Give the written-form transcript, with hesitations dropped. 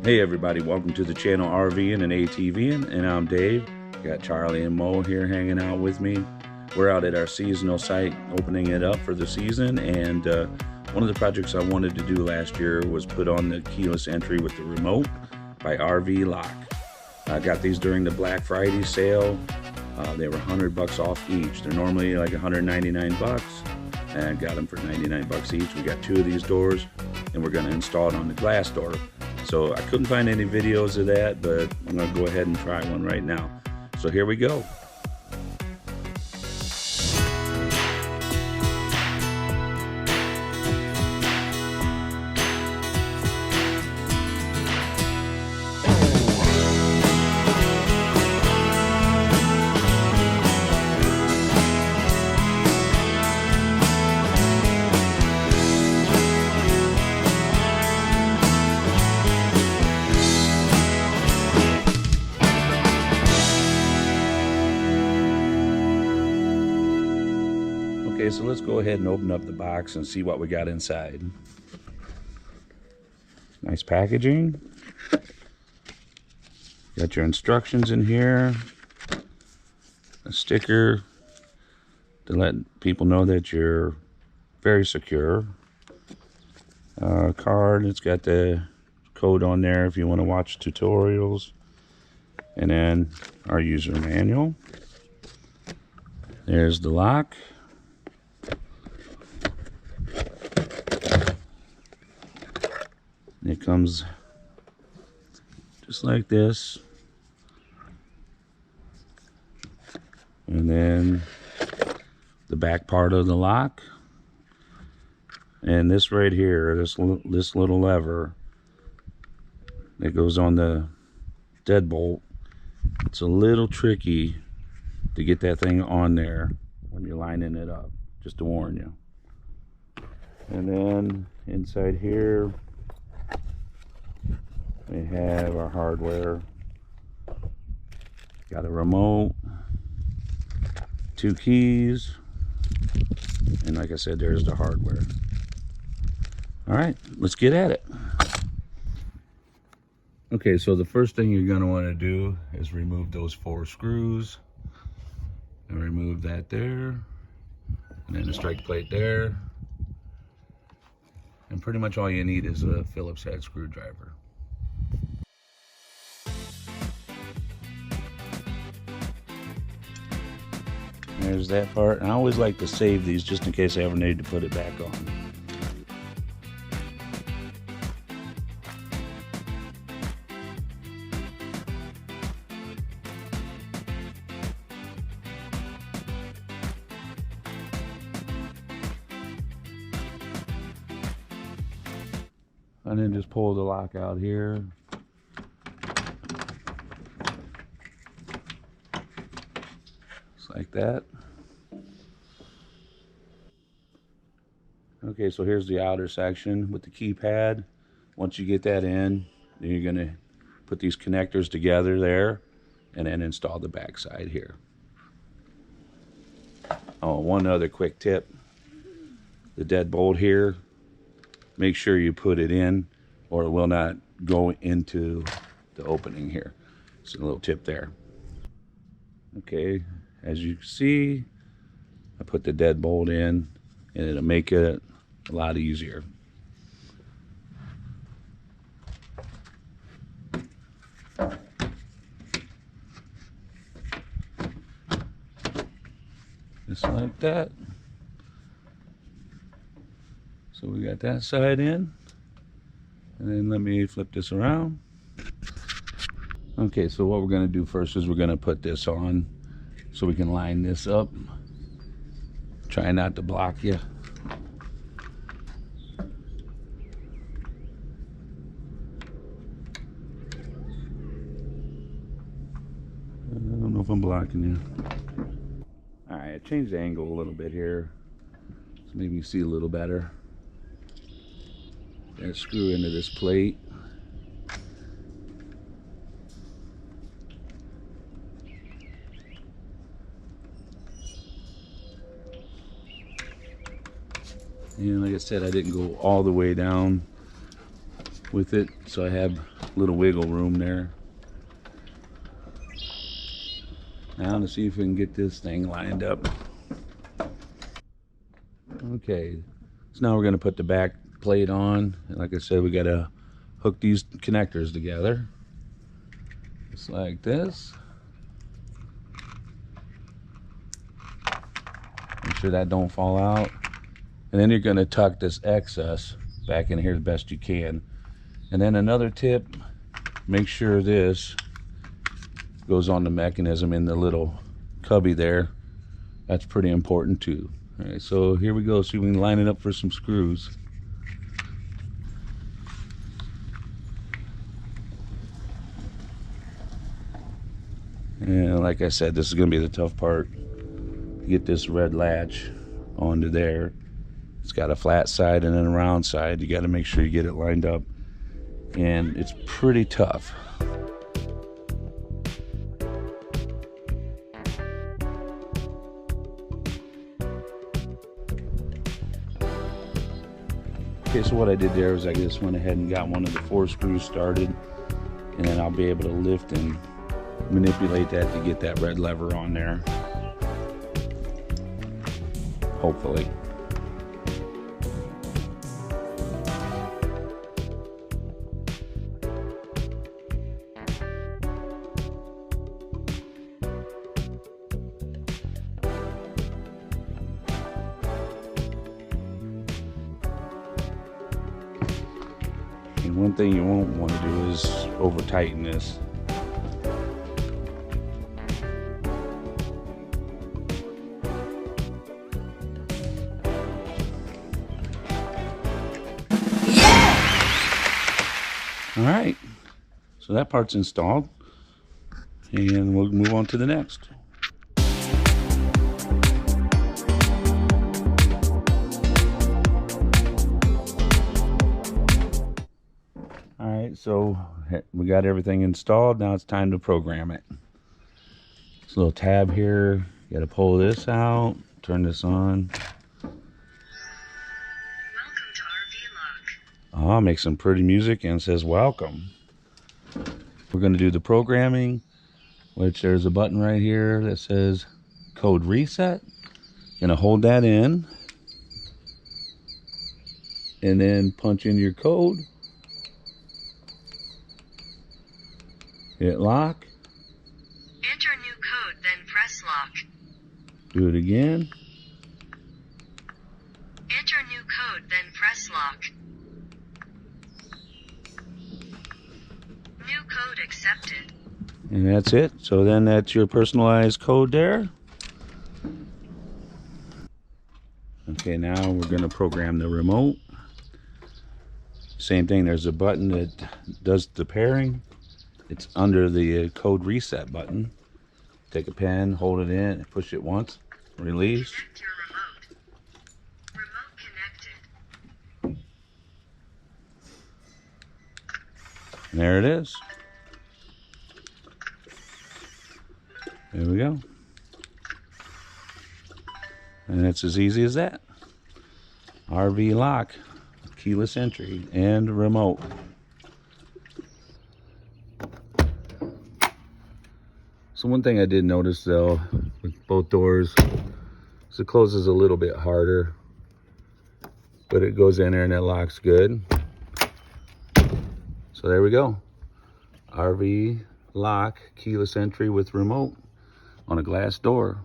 Hey everybody, welcome to the channel RV'n and ATV'n, and I'm Dave. Got Charlie and Mo here hanging out with me. We're out at our seasonal site opening it up for the season, and one of the projects I wanted to do last year was put on the keyless entry with the remote by RV Lock. I got these during the Black Friday sale. They were $100 off each. They're normally like $199, and I got them for $99 each. We got 2 of these doors, and we're going to install it on the glass door. So I couldn't find any videos of that, but I'm going to go ahead and try one right now. So here we go. Okay, so let's go ahead and open up the box and see what we got inside. Nice packaging. Got your instructions in here. A sticker to let people know that you're very secure. A card, it's got the code on there if you want to watch tutorials. And then our user manual. There's the lock. It comes just like this, and then the back part of the lock, and this right here, this little lever that goes on the deadbolt. It's a little tricky to get that thing on there when you're lining it up, just to warn you. And then inside here we have our hardware. Got a remote, 2 keys, and like I said, there's the hardware. All right, let's get at it. Okay, so the first thing you're going to want to do is remove those 4 screws. And remove that there, and then the strike plate there. And pretty much all you need is a Phillips head screwdriver. There's that part. And I always like to save these just in case I ever need to put it back on. And then just pull the lock out here. Just like that. Okay, so here's the outer section with the keypad. Once you get that in, then you're gonna put these connectors together there and then install the back side here. Oh, one other quick tip. The deadbolt here, make sure you put it in or it will not go into the opening here. It's a little tip there. Okay, as you can see, I put the deadbolt in and it'll make it a lot easier. Just like that. So we got that side in, and then let me flip this around. Okay, so what we're going to do first is we're going to put this on so we can line this up. Try not to block you. I don't know if I'm blocking you. Alright, I changed the angle a little bit here, so maybe you see a little better. That screw into this plate. And like I said, I didn't go all the way down with it, so I have a little wiggle room there. Now to see if we can get this thing lined up. Okay, so now we're going to put the back plate on. And like I said, we got to hook these connectors together, just like this. Make sure that don't fall out. And then you're going to tuck this excess back in here the best you can. And then another tip, make sure this goes on the mechanism in the little cubby there. That's pretty important too. All right, so here we go. See if we can line it up for some screws. And like I said, this is going to be the tough part. Get this red latch onto there. It's got a flat side and then a round side. You got to make sure you get it lined up, and it's pretty tough. Okay, so what I did there was I just went ahead and got one of the 4 screws started, and then I'll be able to lift and manipulate that to get that red lever on there, hopefully. And one thing you won't want to do is over tighten this. All right, so that part's installed, and we'll move on to the next. All right, so we got everything installed. Now it's time to program it. This little tab here, you got to pull this out, turn this on. Oh, make some pretty music and says welcome. We're going to do the programming, which there's a button right here that says code reset. Going to hold that in and then punch in your code. Hit lock. Enter new code, then press lock. Do it again. Enter new code, then press lock. New code accepted. And that's it. So then that's your personalized code there. Okay, now we're going to program the remote. Same thing, there's a button that does the pairing. It's under the code reset button. Take a pen, hold it in, push it once, release. Connect your remote. Remote connected. And there it is. There we go. And it's as easy as that. RV lock, keyless entry, and remote. So one thing I did notice though, with both doors, is it closes a little bit harder, but it goes in there and it locks good. So there we go. RV lock, keyless entry with remote on a glass door.